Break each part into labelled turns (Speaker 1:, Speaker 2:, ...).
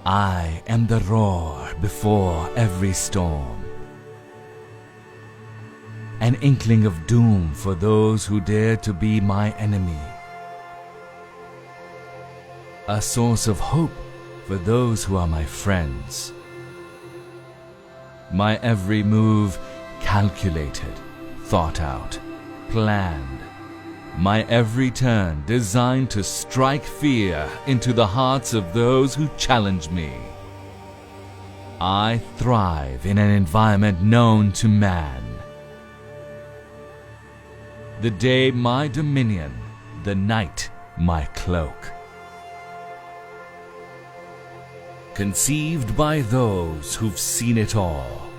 Speaker 1: I am the roar before every storm, an inkling of doom for those who dare to be my enemy, a source of hope for those who are my friends. My every move calculated, thought out, planned. My every turn designed to strike fear into the hearts of those who challenge me. I thrive in an environment known to man. The day my dominion, the night my cloak. Conceived by those who've seen it all,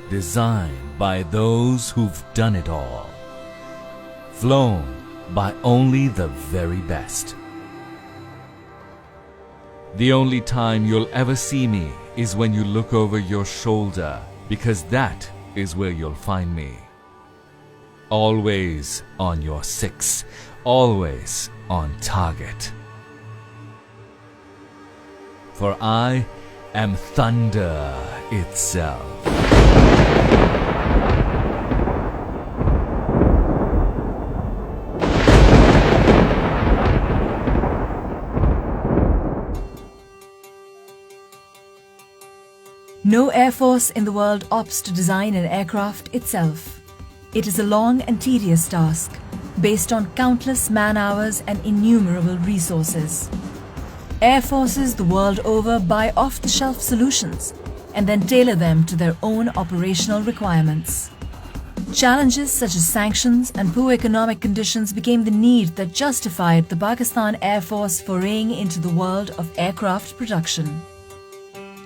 Speaker 1: designed by those who've done it all, flown by only the very best. The only time you'll ever see me is when you look over your shoulder, because that is where you'll find me. Always on your six, always on target. For I am thunder itself.
Speaker 2: No air force in the world opts to design an aircraft itself. It is a long and tedious task, based on countless man-hours and innumerable resources. Air forces the world over buy off-the-shelf solutions and then tailor them to their own operational requirements. Challenges such as sanctions and poor economic conditions became the need that justified the Pakistan Air Force foraying into the world of aircraft production.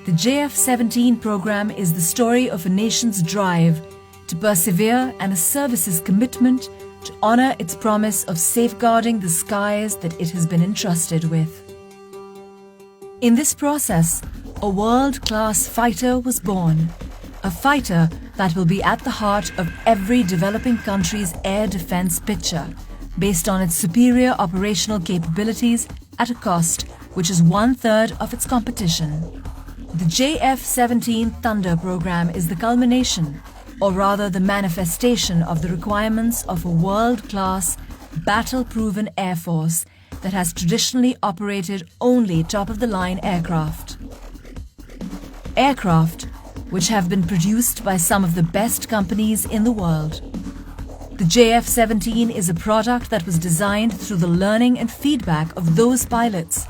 Speaker 2: The JF-17 program is the story of a nation's drive to persevere and a service's commitment to honor its promise of safeguarding the skies that it has been entrusted with. In this process, a world-class fighter was born, a fighter that will be at the heart of every developing country's air defense picture, based on its superior operational capabilities at a cost which is 1/3 of its competition. The JF-17 Thunder program is the culmination, or rather the manifestation of the requirements of a world-class, battle-proven air force that has traditionally operated only top-of-the-line aircraft. Aircraft which have been produced by some of the best companies in the world. The JF-17 is a product that was designed through the learning and feedback of those pilots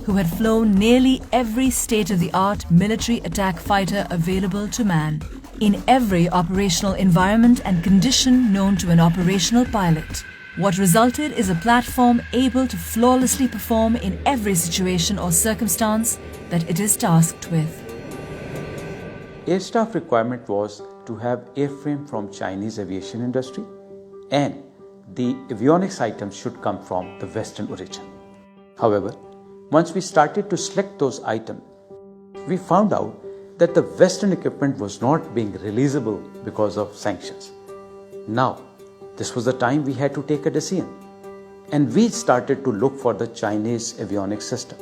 Speaker 2: who had flown nearly every state-of-the-art military attack fighter available to man, in every operational environment and condition known to an operational pilot. What resulted is a platform able to flawlessly perform in every situation or circumstance that it is tasked with.
Speaker 3: Air staff requirement was to have airframe from Chinese aviation industry, and the avionics items should come from the Western origin. However, once we started to select those items, we found out that the Western equipment was not being releasable because of sanctions. Now, this was the time we had to take a decision, and we started to look for the Chinese avionics system.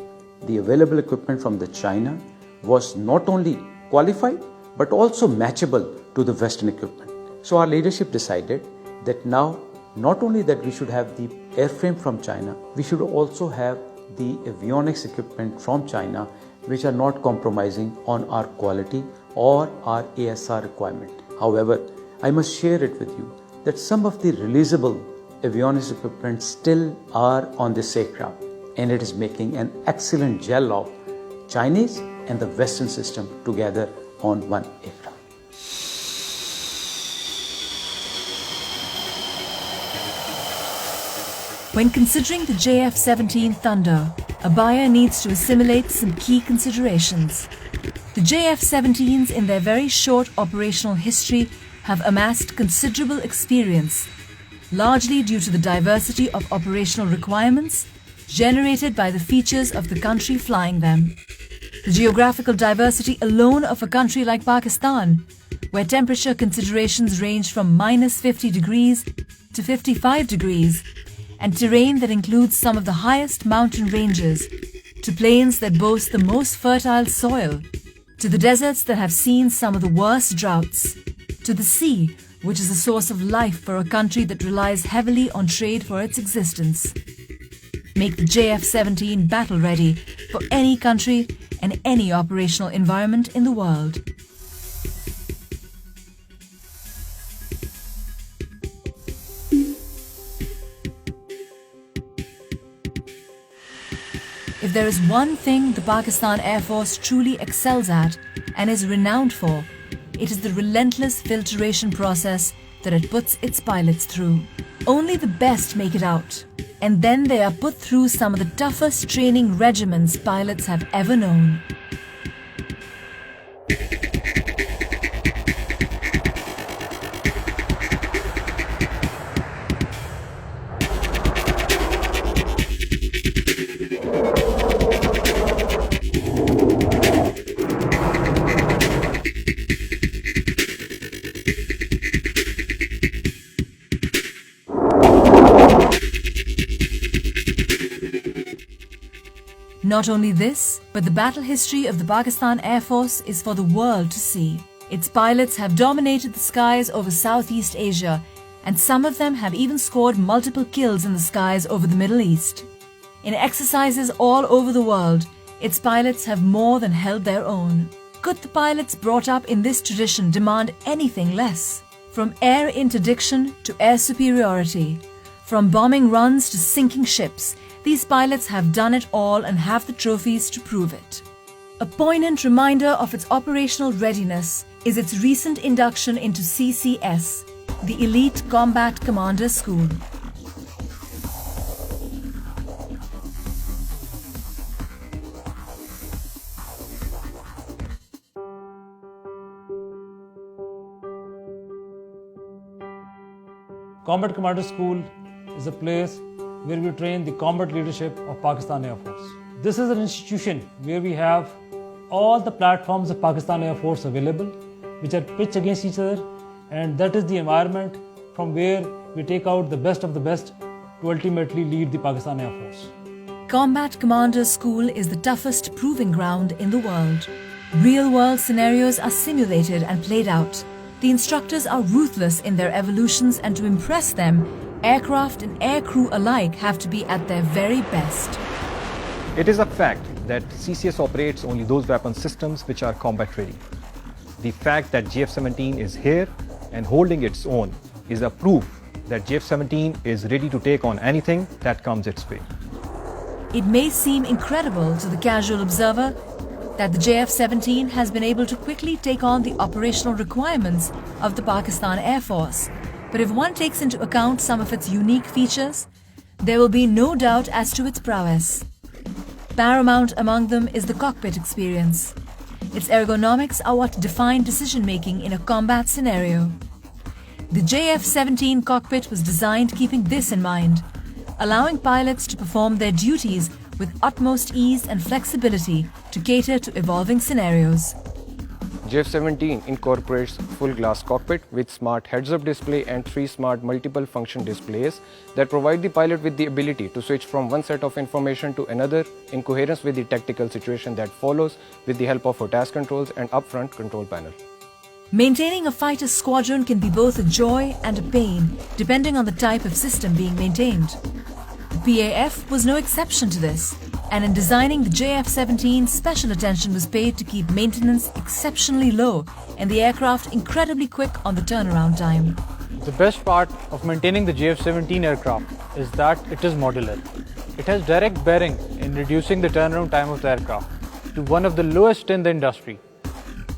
Speaker 3: The available equipment from the China was not only qualified but also matchable to the Western equipment. So our leadership decided that now not only that we should have the airframe from China, we should also have the avionics equipment from China, which are not compromising on our quality or our ASR requirement. However, I must share it with you that some of the releasable avionics equipment still are on this aircraft, and it is making an excellent gel of Chinese and the Western system together on one aircraft.
Speaker 2: When considering the JF-17 Thunder, a buyer needs to assimilate some key considerations. The JF-17s in their very short operational history have amassed considerable experience, largely due to the diversity of operational requirements generated by the features of the country flying them. The geographical diversity alone of a country like Pakistan, where temperature considerations range from -50 degrees to 55 degrees, and terrain that includes some of the highest mountain ranges, to plains that boast the most fertile soil, to the deserts that have seen some of the worst droughts, to the sea, which is a source of life for a country that relies heavily on trade for its existence. Make the JF-17 battle-ready for any country and any operational environment in the world. If there is one thing the Pakistan Air Force truly excels at and is renowned for, it is the relentless filtration process that it puts its pilots through. Only the best make it out, and then they are put through some of the toughest training regimens pilots have ever known. Not only this, but the battle history of the Pakistan Air Force is for the world to see. Its pilots have dominated the skies over Southeast Asia, and some of them have even scored multiple kills in the skies over the Middle East. In exercises all over the world, its pilots have more than held their own. Could the pilots brought up in this tradition demand anything less? From air interdiction to air superiority, from bombing runs to sinking ships, these pilots have done it all and have the trophies to prove it. A poignant reminder of its operational readiness is its recent induction into CCS, the Elite Combat Commander School.
Speaker 4: Combat Commander School is a place where we train the combat leadership of Pakistan Air Force. This is an institution where we have all the platforms of Pakistan Air Force available, which are pitched against each other, and that is the environment from where we take out the best of the best to ultimately lead the Pakistan Air Force.
Speaker 2: Combat Commander School is the toughest proving ground in the world. Real-world scenarios are simulated and played out. The instructors are ruthless in their evolutions, and to impress them, aircraft and aircrew alike have to be at their very best.
Speaker 5: It is a fact that CCS operates only those weapon systems which are combat ready. The fact that JF-17 is here and holding its own is a proof that JF-17 is ready to take on anything that comes its way.
Speaker 2: It may seem incredible to the casual observer that the JF-17 has been able to quickly take on the operational requirements of the Pakistan Air Force. But if one takes into account some of its unique features, there will be no doubt as to its prowess. Paramount among them is the cockpit experience. Its ergonomics are what define decision-making in a combat scenario. The JF-17 cockpit was designed keeping this in mind, allowing pilots to perform their duties with utmost ease and flexibility to cater to evolving scenarios.
Speaker 5: JF-17 incorporates full glass cockpit with smart heads-up display and 3 smart multiple function displays that provide the pilot with the ability to switch from one set of information to another in coherence with the tactical situation that follows with the help of ATAS controls and upfront control panel.
Speaker 2: Maintaining a fighter squadron can be both a joy and a pain depending on the type of system being maintained. The PAF was no exception to this, and in designing the JF-17, special attention was paid to keep maintenance exceptionally low and the aircraft incredibly quick on the turnaround time.
Speaker 6: The best part of maintaining the JF-17 aircraft is that it is modular. It has direct bearing in reducing the turnaround time of the aircraft to one of the lowest in the industry.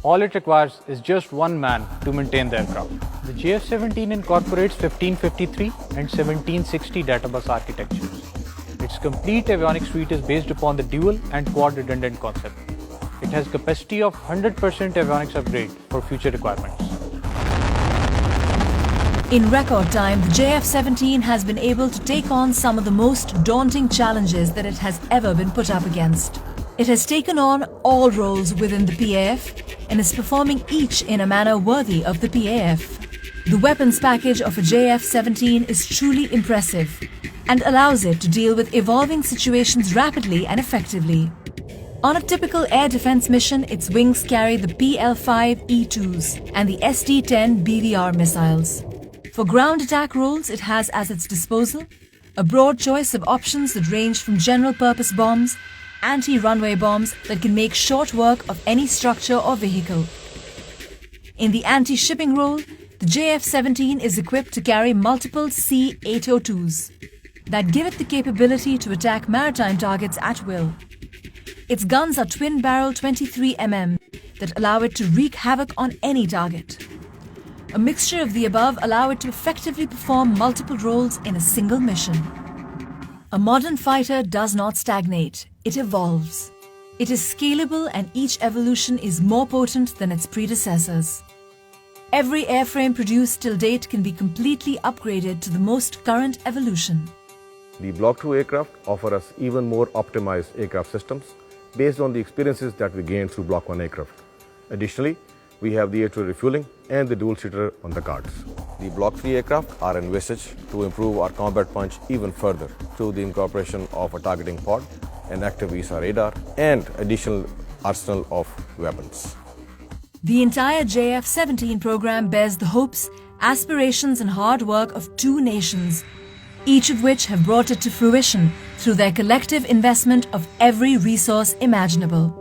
Speaker 6: All it requires is just one man to maintain the aircraft. The JF-17 incorporates 1553 and 1760 databus architectures. Its complete avionics suite is based upon the dual and quad redundant concept. It has capacity of 100% avionics upgrade for future requirements.
Speaker 2: In record time, the JF-17 has been able to take on some of the most daunting challenges that it has ever been put up against. It has taken on all roles within the PAF and is performing each in a manner worthy of the PAF. The weapons package of a JF-17 is truly impressive. and allows it to deal with evolving situations rapidly and effectively. On a typical air defense mission, its wings carry the PL-5E2s and the ST-10 BVR missiles. For ground attack roles, it has as its disposal a broad choice of options that range from general-purpose bombs, anti-runway bombs that can make short work of any structure or vehicle. In the anti-shipping role, the JF-17 is equipped to carry multiple C-802s that give it the capability to attack maritime targets at will. Its guns are twin-barrel 23mm that allow it to wreak havoc on any target. A mixture of the above allow it to effectively perform multiple roles in a single mission. A modern fighter does not stagnate, it evolves. It is scalable and each evolution is more potent than its predecessors. Every airframe produced till date can be completely upgraded to the most current evolution.
Speaker 7: The Block 2 aircraft offer us even more optimized aircraft systems based on the experiences that we gained through Block 1 aircraft. Additionally, we have the air-to-air refueling and the dual-seater on the cards. The Block 3 aircraft are envisaged to improve our combat punch even further through the incorporation of a targeting pod, an active ESA radar, and additional arsenal of weapons.
Speaker 2: The entire JF-17 program bears the hopes, aspirations and hard work of two nations, each of which have brought it to fruition through their collective investment of every resource imaginable.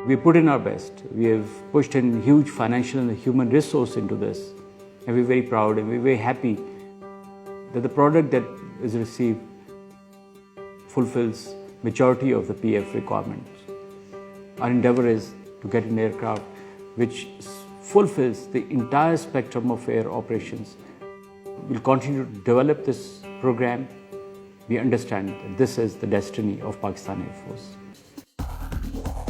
Speaker 8: We put in our best. We have pushed in huge financial and human resource into this. And we're very proud and we're very happy that the product that is received fulfills majority of the PF requirements. Our endeavor is to get an aircraft which fulfills the entire spectrum of air operations. We'll continue to develop this program. We understand that this is the destiny of Pakistan Air Force.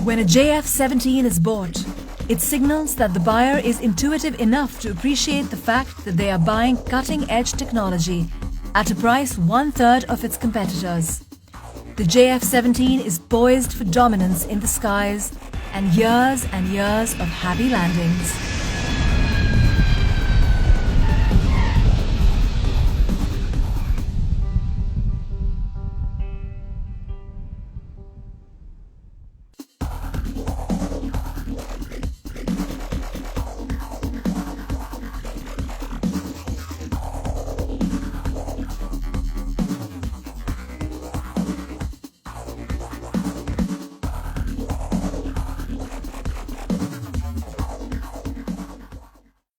Speaker 2: When a JF-17 is bought, it signals that the buyer is intuitive enough to appreciate the fact that they are buying cutting-edge technology at a price 1/3 of its competitors. The JF-17 is poised for dominance in the skies and years of happy landings.